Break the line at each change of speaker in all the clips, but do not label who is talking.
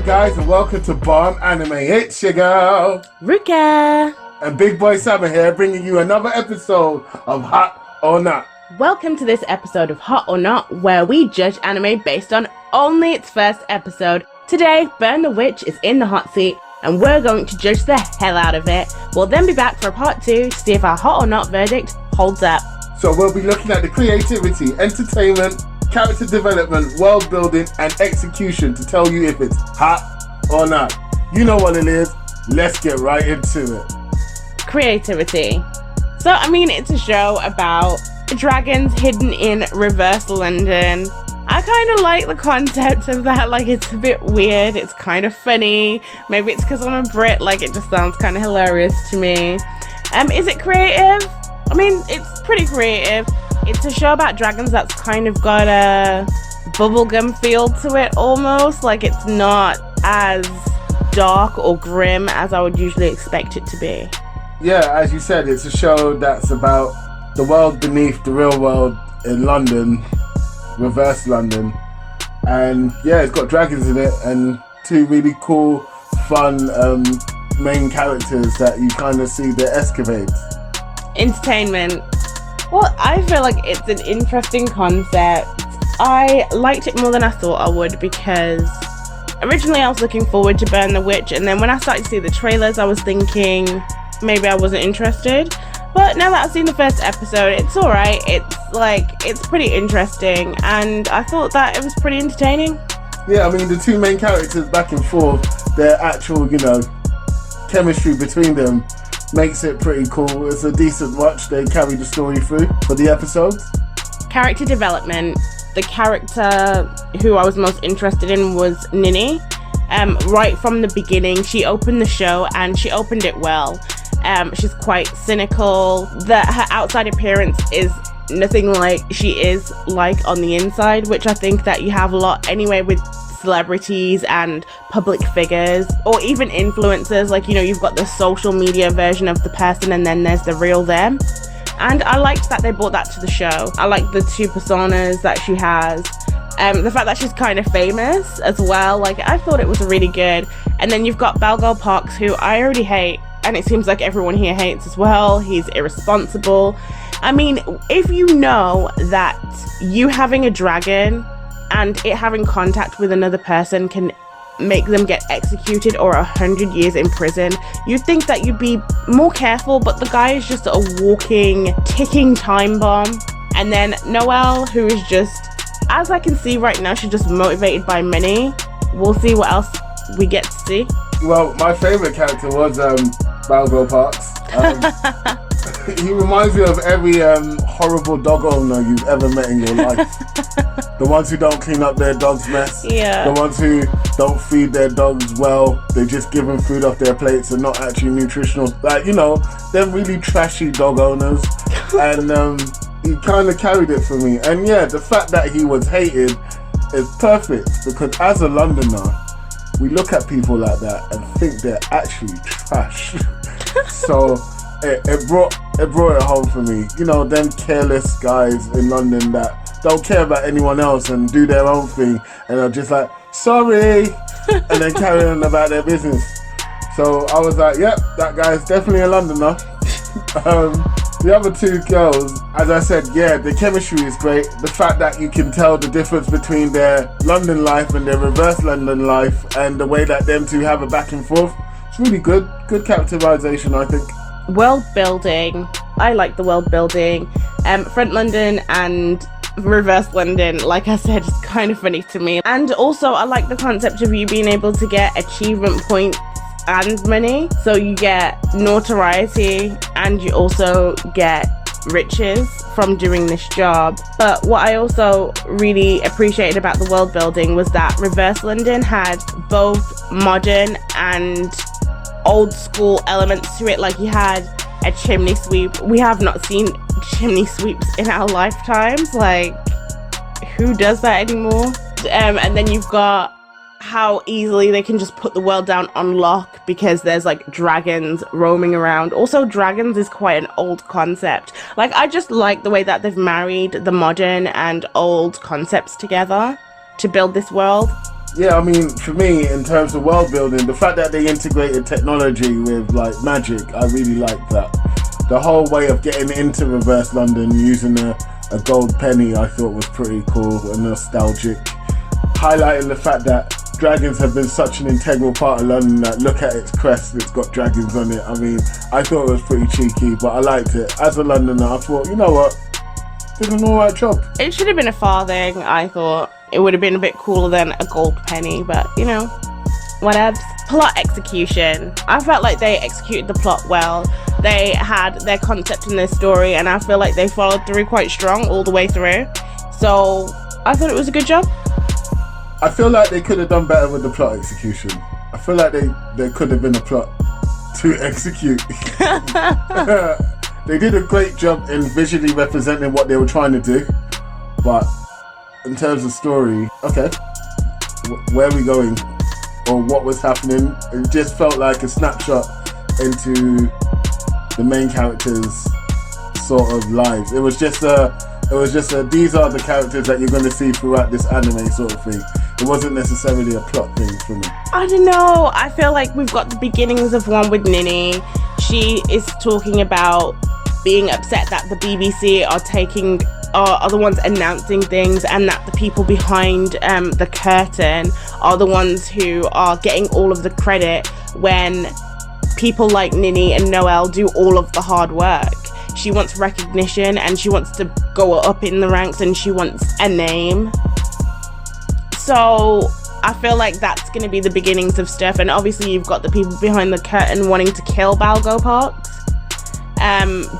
guys, and welcome to Bomb Anime. It's your girl,
Ruka.
And Big Boy Summer here, bringing you another episode of Hot or Not.
Welcome to this episode of Hot or Not, where we judge anime based on only its first episode. Today, Burn the Witch is in the hot seat, and we're going to judge the hell out of it. We'll then be back for a part 2 to see if our Hot or Not verdict holds up.
So we'll be looking at the creativity, entertainment, character development, world building, and execution to tell you if it's hot or not. You know what it is. Let's get right into it.
Creativity. So, I mean, it's a show about dragons hidden in reverse London. I kind of like the concept of that. Like, it's a bit weird. It's kind of funny. Maybe it's because I'm a Brit. Like, it just sounds kind of hilarious to me. Is it creative? I mean, it's pretty creative. It's a show about dragons that's kind of got a bubblegum feel to it almost. Like, it's not as dark or grim as I would usually expect it to be.
Yeah, as you said, it's a show that's about the world beneath the real world in London, reverse London. And yeah, it's got dragons in it and two really cool, fun main characters that you kind of see their escapades.
Entertainment. Well, I feel like it's an interesting concept. I liked it more than I thought I would because originally I was looking forward to Burn the Witch, and then when I started to see the trailers I was thinking maybe I wasn't interested. But now that I've seen the first episode, it's alright. It's pretty interesting, and I thought that it was pretty entertaining.
Yeah, I mean, the two main characters back and forth, their actual, chemistry between them makes it pretty cool. It's a decent watch. They carry the story through for the episodes.
Character development. The character who I was most interested in was Nini. Right from the beginning, she opened the show and she opened it well. She's quite cynical. Her outside appearance is nothing like she is like on the inside, which I think that you have a lot anyway with celebrities and public figures, or even influencers. Like, you've got the social media version of the person and then there's the real them. And I liked that they brought that to the show. I like the two personas that she has. The fact that she's kind of famous as well. Like, I thought it was really good. And then you've got Balgal Parks, who I already hate, and it seems like everyone here hates as well. He's irresponsible. I mean, if you know that you having a dragon and it having contact with another person can make them get executed or 100 years in prison, you'd think that you'd be more careful, but the guy is just a walking, ticking time bomb. And then Noelle, who is just, as I can see right now, she's just motivated by money. We'll see what else we get to see.
Well, my favourite character was Balgo Parks. He reminds me of every horrible dog owner you've ever met in your life. The ones who don't clean up their dog's mess.
Yeah.
The ones who don't feed their dogs well. They just give them food off their plates and not actually nutritional. Like, them really trashy dog owners. And he kind of carried it for me. And yeah, the fact that he was hated is perfect, because as a Londoner, we look at people like that and think they're actually trash. So it brought it home for me. Them careless guys in London that don't care about anyone else and do their own thing and are just like, sorry, and then carry on about their business. So I was like, yep, that guy's definitely a Londoner. The other two girls, as I said, yeah, the chemistry is great. The fact that you can tell the difference between their London life and their reverse London life, and the way that them two have a back and forth, it's really good. Good characterization, I think.
World building. I like the world building. Front London and reverse London, like I said, is kind of funny to me. And also, I like the concept of you being able to get achievement points and money. So you get notoriety and you also get riches from doing this job. But what I also really appreciated about the world building was that reverse London had both modern and old school elements to it. Like, you had a chimney sweep. We have not seen chimney sweeps in our lifetimes. Like, who does that anymore? And then you've got how easily they can just put the world down on lock because there's like dragons roaming around. Also, dragons is quite an old concept. Like, I just like the way that they've married the modern and old concepts together to build this world.
Yeah, I mean, for me, in terms of world building, the fact that they integrated technology with like magic, I really like that. The whole way of getting into reverse London using a gold penny, I thought was pretty cool and nostalgic. Highlighting the fact that dragons have been such an integral part of London that look at its crest, it's got dragons on it. I mean, I thought it was pretty cheeky, but I liked it. As a Londoner, I thought, you know what, did an alright job.
It should have been a farthing, I thought. It would have been a bit cooler than a gold penny, but you know, whatevs. Plot execution. I felt like they executed the plot well. They had their concept and their story, and I feel like they followed through quite strong all the way through. So I thought it was a good job.
I feel like they could have done better with the plot execution. I feel like there could have been a plot to execute. They did a great job in visually representing what they were trying to do, but in terms of story, okay, where are we going or what was happening? It just felt like a snapshot into the main characters' sort of lives. It was just a these are the characters that you're going to see throughout this anime sort of thing. It wasn't necessarily a plot thing for me.
I don't know. I feel like we've got the beginnings of one with Nini. She is talking about being upset that the BBC are the ones announcing things, and that the people behind the curtain are the ones who are getting all of the credit when people like Nini and Noelle do all of the hard work. She wants recognition, and she wants to go up in the ranks, and she wants a name. So I feel like that's going to be the beginnings of stuff. And obviously you've got the people behind the curtain wanting to kill Balgo Parks,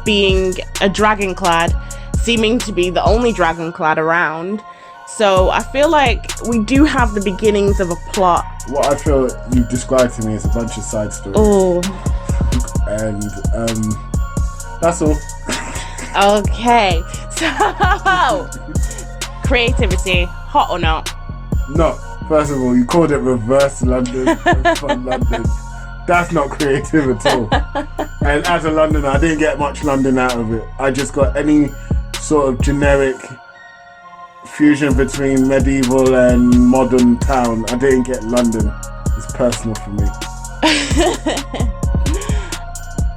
being a dragonclad, seeming to be the only dragonclad around. So I feel like we do have the beginnings of a plot.
What I feel you've described to me is a bunch of side stories.
Oh.
And that's all.
Okay. So creativity, hot or not?
No. First of all, you called it reverse London and fun London. That's not creative at all. And as a Londoner, I didn't get much London out of it. I just got any sort of generic fusion between medieval and modern town. I didn't get London. It's personal for me.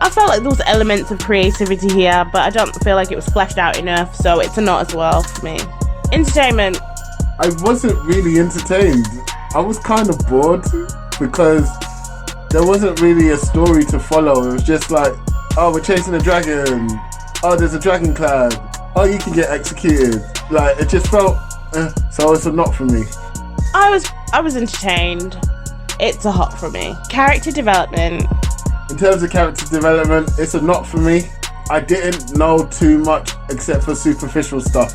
I felt like there was elements of creativity here, but I don't feel like it was fleshed out enough, so it's a not as well for me. Entertainment.
I wasn't really entertained. I was kind of bored because there wasn't really a story to follow. It was just like, oh, we're chasing a dragon. Oh, there's a dragonclad. Oh, you can get executed. Like, it just felt, so it's a not for me.
I was entertained. It's a hot for me. Character development.
In terms of character development, it's a not for me. I didn't know too much except for superficial stuff.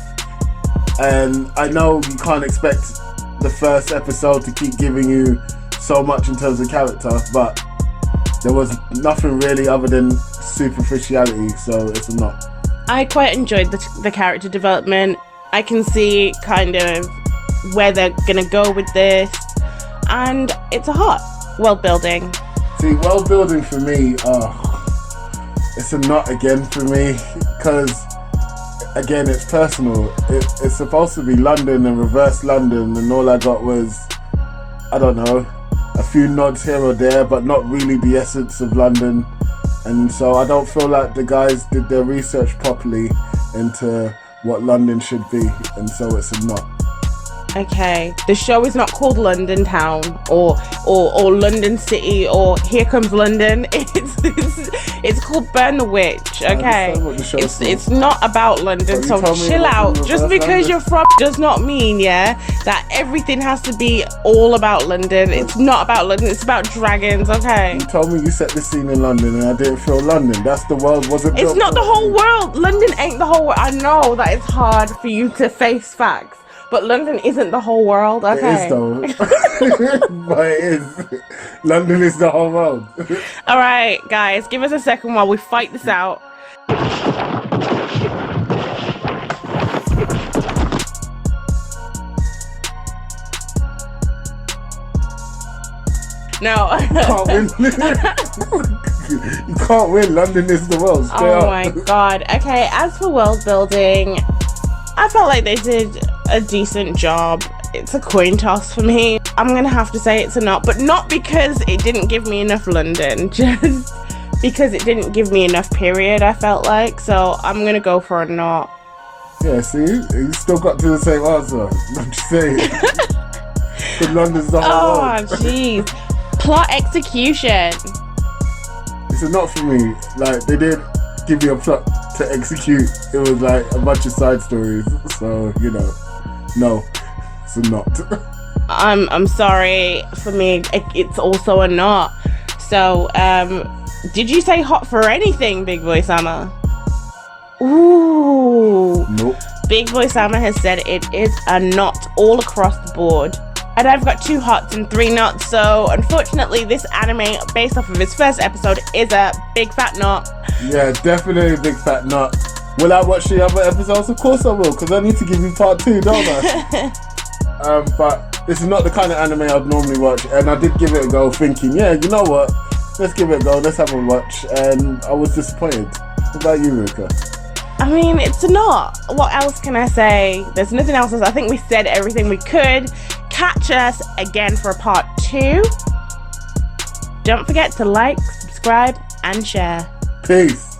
And I know you can't expect the first episode to keep giving you so much in terms of character, but there was nothing really other than superficiality, so it's a not.
I quite enjoyed the character development. I can see kind of where they're gonna go with this, and it's a hot. World building.
See, world building for me, it's a not again for me, because again, it's personal. It's supposed to be London and reverse London, and all I got was, I don't know, a few nods here or there, but not really the essence of London. And so I don't feel like the guys did their research properly into what London should be, and so it's a not.
Okay, the show is not called London Town or London City or Here Comes London. It's called Burn the Witch. Okay, it's not about London, so chill out. Just because you're from does not mean that everything has to be all about London. It's not about London. It's about dragons. Okay.
You told me you set the scene in London, and I didn't feel London. That's the world wasn't.
It's not the whole world. London ain't the whole world. I know that it's hard for you to face facts. But London isn't the whole world, okay?
It is though. But it is. London is the whole world.
Alright, guys, give us a second while we fight this out. No.
You can't win. London is the world. Straight up.
My god. Okay, as for world building, I felt like they did a decent job. It's a coin toss for me. I'm gonna have to say it's a not, but not because it didn't give me enough London, just because it didn't give me enough period, I felt like. So I'm gonna go for a not.
Yeah, see? You still got to the same answer. I'm just saying. The London's the whole world.
Oh, jeez. Plot execution.
It's a not for me. Like, they didn't give me a plot to execute. It was like a bunch of side stories. So, you know, no, it's a not.
I'm sorry. For me, it's also a not. So, did you say hot for anything, Big Boy Summer? Ooh.
Nope.
Big Boy Summer has said it is a not all across the board. And I've got 2 hots and 3 nots, so unfortunately this anime, based off of its first episode, is a big fat not.
Yeah, definitely a big fat not. Will I watch the other episodes? Of course I will, because I need to give you part 2, don't I? But this is not the kind of anime I'd normally watch, and I did give it a go thinking, yeah, you know what, let's give it a go, let's have a watch, and I was disappointed. What about you, Ruka?
I mean, it's a not. What else can I say? There's nothing else. I think we said everything we could. Catch us again for a part 2. Don't forget to like, subscribe, and share.
Peace.